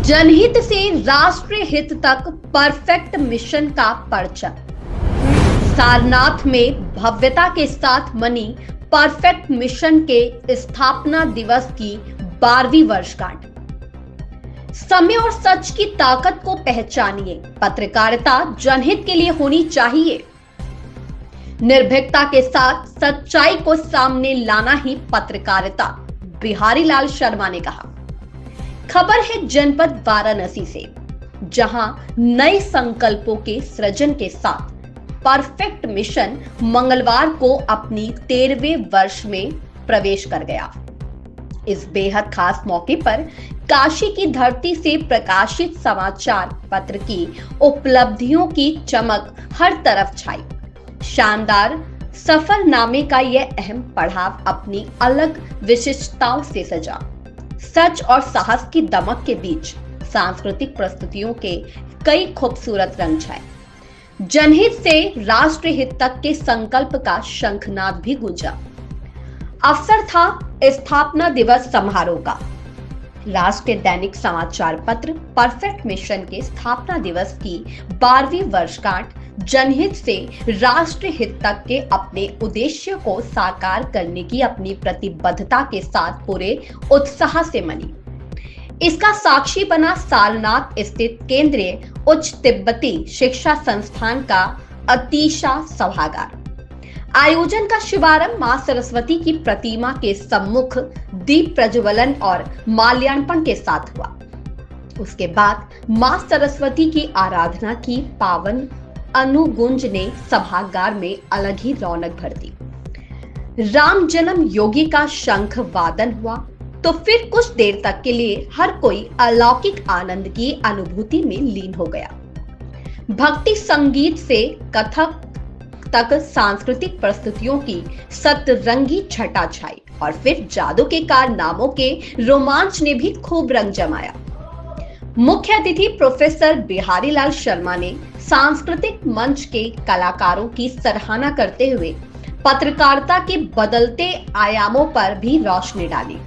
जनहित से राष्ट्रीय हित तक परफेक्ट मिशन का परचम। सारनाथ में भव्यता के साथ मनी परफेक्ट मिशन के स्थापना दिवस की 12वीं वर्षगांठ। समय और सच की ताकत को पहचानिए। पत्रकारिता जनहित के लिए होनी चाहिए। निर्भीकता के साथ सच्चाई को सामने लाना ही पत्रकारिता, बिहारी लाल शर्मा ने कहा। खबर है जनपद वाराणसी से, जहां नए संकल्पों के सृजन के साथ परफेक्ट मिशन मंगलवार को अपनी 13वें वर्ष में प्रवेश कर गया। इस बेहद खास मौके पर काशी की धरती से प्रकाशित समाचार पत्र की उपलब्धियों की चमक हर तरफ छाई। शानदार सफरनामे का यह अहम पड़ाव अपनी अलग विशिष्टताओं से सजा। सच और साहस की दमक के बीच सांस्कृतिक प्रस्तुतियों के कई खूबसूरत रंग छाए। जनहित से राष्ट्रीय हित तक के संकल्प का शंखनाद भी गूंजा। अवसर था स्थापना दिवस समारोह का। राष्ट्रीय दैनिक समाचार पत्र परफेक्ट मिशन के स्थापना दिवस की 12वीं वर्षगांठ जनहित से राष्ट्रीय हित तक के अपने उद्देश्य को साकार करने की अपनी प्रतिबद्धता के साथ पूरे उत्साह से मनी। इसका साक्षी बना सारनाथ स्थित केंद्रीय उच्च तिब्बती शिक्षा संस्थान का अतिशा सभागार। आयोजन का शुभारंभ मां सरस्वती की प्रतिमा के सम्मुख दीप प्रज्वलन और माल्यार्पण के साथ हुआ। उसके बाद मां सरस्वती की आराधना की पावन अनुगुंज ने सभागार में अलग ही रौनक भर दी। राम जन्म योगी का शंख वादन हुआ तो फिर कुछ देर तक के लिए हर कोई अलौकिक आनंद की अनुभूति में लीन हो गया। भक्ति संगीत से कथक तक सांस्कृतिक प्रस्तुतियों की सतरंगी छटा छाई और फिर जादू के कारनामों के रोमांच ने भी खूब रंग जमाया। मुख्य अतिथि प्रोफेसर बिहारी लाल शर्मा ने सांस्कृतिक मंच के कलाकारों की सराहना करते हुए पत्रकारिता के बदलते आयामों पर भी रोशनी डाली।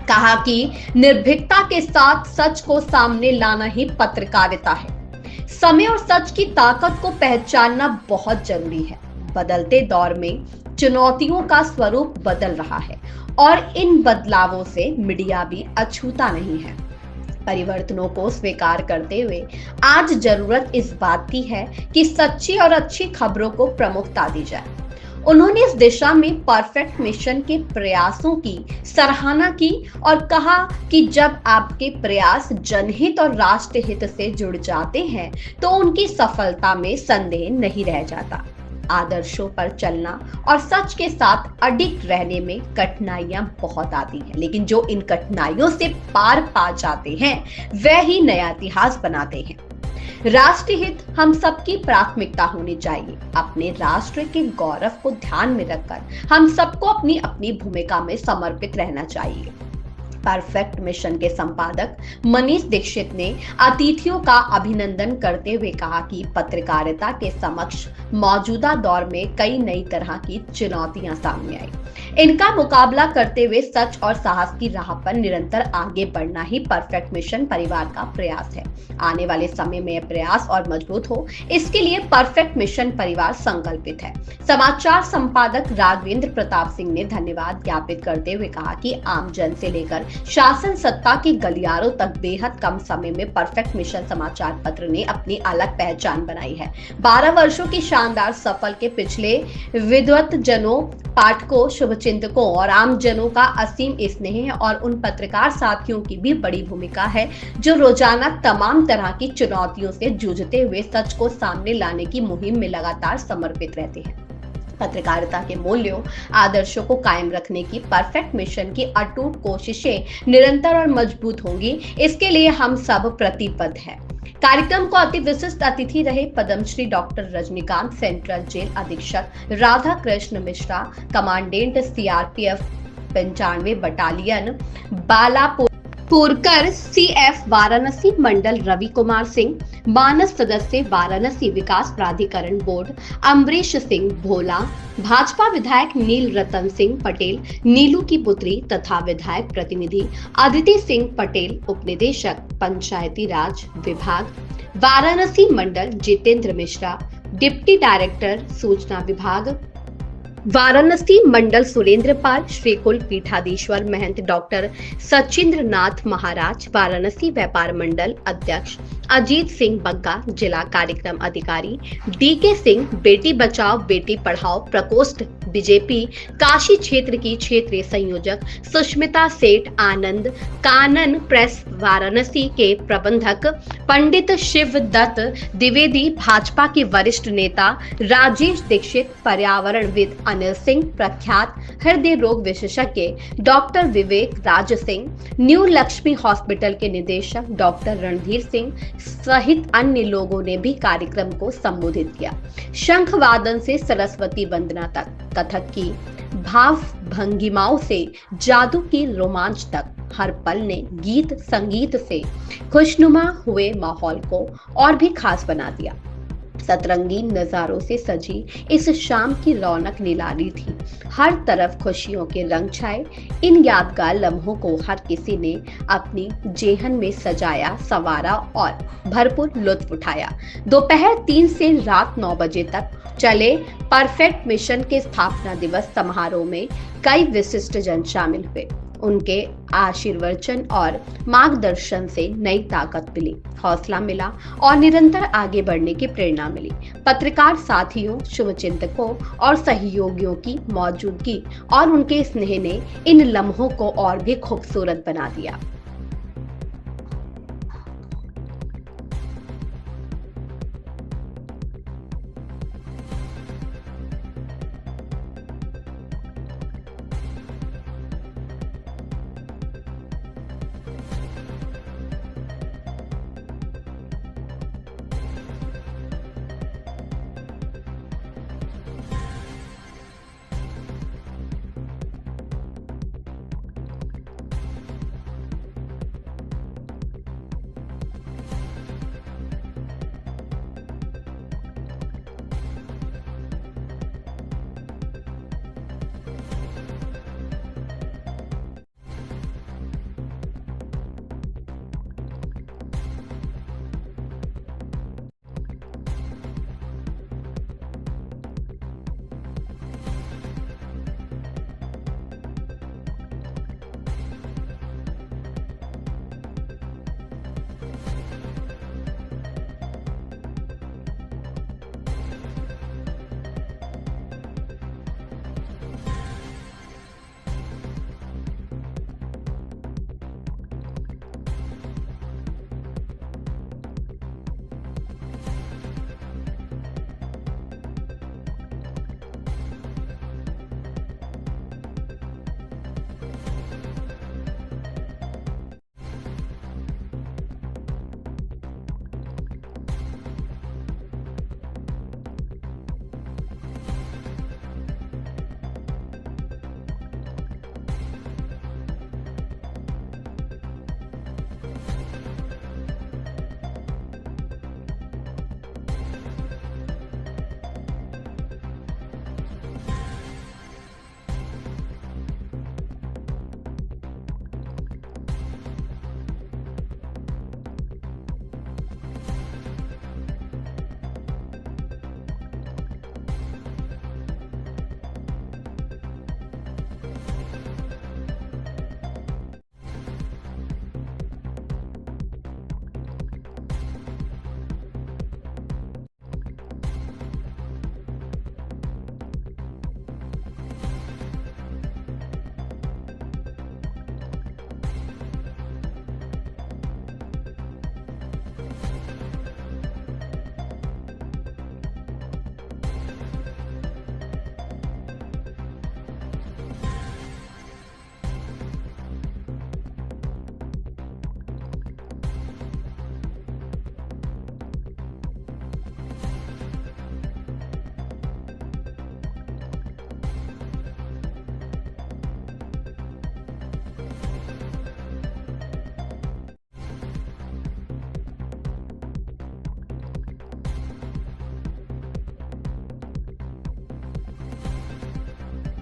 कहा कि निर्भीकता के साथ सच को सामने लाना ही पत्रकारिता है। समय और सच की ताकत को पहचानना बहुत जरूरी है। बदलते दौर में चुनौतियों का स्वरूप बदल रहा है और इन बदलावों से मीडिया भी अछूता नहीं है। परिवर्तनों को स्वीकार करते हुए आज जरूरत इस बात की है कि सच्ची और अच्छी खबरों को प्रमुखता दी जाए। उन्होंने इस दिशा में परफेक्ट मिशन के प्रयासों की सराहना की और कहा कि जब आपके प्रयास जनहित और राष्ट्र हित से जुड़ जाते हैं तो उनकी सफलता में संदेह नहीं रह जाता। आदर्शों पर चलना और सच के साथ अडिग रहने में कठिनाइयां बहुत आती हैं, लेकिन जो इन कठिनाइयों से पार पा जाते हैं वह ही नया इतिहास बनाते हैं। राष्ट्रीय हित हम सबकी प्राथमिकता होनी चाहिए। अपने राष्ट्र के गौरव को ध्यान में रखकर हम सबको अपनी अपनी भूमिका में समर्पित रहना चाहिए। परफेक्ट मिशन के संपादक मनीष दीक्षित ने अतिथियों का अभिनंदन करते हुए कहा कि पत्रकारिता के समक्ष मौजूदा दौर में कई नई तरह की चुनौतियां सामने आई। इनका मुकाबला करते हुए सच और साहस की राह पर निरंतर आगे बढ़ना ही परफेक्ट मिशन परिवार का प्रयास है। आने वाले समय में यह प्रयास और मजबूत हो, इसके लिए परफेक्ट मिशन परिवार संकल्पित है। समाचार संपादक राघवेंद्र प्रताप सिंह ने धन्यवाद ज्ञापित करते हुए कहा कि आम जन से लेकर शासन सत्ता के गलियारों तक बेहद कम समय में परफेक्ट मिशन समाचार पत्र ने अपनी अलग पहचान बनाई है। 12 वर्षों की शानदार सफल के पिछले विद्वत जनों, पाठकों, शुभचिंतकों और आम जनों का असीम स्नेह है और उन पत्रकार साथियों की भी बड़ी भूमिका है जो रोजाना तमाम तरह की चुनौतियों से जूझते हुए सच को सामने लाने की मुहिम में लगातार समर्पित रहते हैं। पत्रकारिता के मूल्यों, आदर्शों को कायम रखने की परफेक्ट मिशन की अटूट कोशिशें निरंतर और मजबूत होंगी। इसके लिए हम सब प्रतिबद्ध हैं। कार्यक्रम को अति विशिष्ट अतिथि रहे Padmashri doctor Rajinikanth, central jail अधीक्षक Radha Krishna Mishra, commandant CRPF 95 battalion Balapur Korkar CF Varanasi मंडल रवि कुमार सिंह, मानस सदस्य वाराणसी विकास प्राधिकरण बोर्ड अमरीश सिंह भोला, भाजपा विधायक नील रतन सिंह पटेल नीलू की पुत्री तथा विधायक प्रतिनिधि अदिति सिंह पटेल, उपनिदेशक पंचायती राज विभाग वाराणसी मंडल जितेंद्र मिश्रा, डिप्टी डायरेक्टर सूचना विभाग वाराणसी मंडल सुरेंद्र पाल, श्रीकुल पीठाधीश्वर महंत डॉक्टर सचिंद्र नाथ महाराज, वाराणसी व्यापार मंडल अध्यक्ष अजीत सिंह बग्गा, जिला कार्यक्रम अधिकारी डीके सिंह, बेटी बचाओ बेटी पढ़ाओ प्रकोष्ठ बीजेपी काशी क्षेत्र की क्षेत्रीय संयोजक सुष्मिता सेठ, आनंद कानन प्रेस वाराणसी के प्रबंधक पंडित शिव दत्त द्विवेदी, भाजपा के वरिष्ठ नेता राजेश दीक्षित, पर्यावरणविद अनिल सिंह, प्रख्यात हृदय रोग विशेषज्ञ डॉक्टर विवेक राज सिंह, न्यू लक्ष्मी हॉस्पिटल के निदेशक डॉक्टर रणधीर सिंह सहित अन्य लोगों ने भी कार्यक्रम को संबोधित किया। शंख वादन से सरस्वती वंदना तक, कथक की भाव भंगिमाओं से जादू की रोमांच तक, हर पल ने गीत संगीत से खुशनुमा हुए माहौल को और भी खास बना दिया। सतरंगीन नजारों से सजी इस शाम की रौनक निराली थी। हर तरफ खुशियों के रंग छाए। इन यादगार लम्हों को हर किसी ने अपनी जेहन में सजाया, संवारा और भरपूर लुत्फ उठाया। दोपहर 3 से रात 9 बजे तक चले परफेक्ट मिशन के स्थापना दिवस समारोह में कई विशिष्ट जन शामिल हुए। उनके आशीर्वचन और मार्गदर्शन से नई ताकत मिली, हौसला मिला और निरंतर आगे बढ़ने की प्रेरणा मिली। पत्रकार साथियों, शुभचिंतकों और सहयोगियों की मौजूदगी और उनके स्नेह ने इन लम्हों को और भी खूबसूरत बना दिया।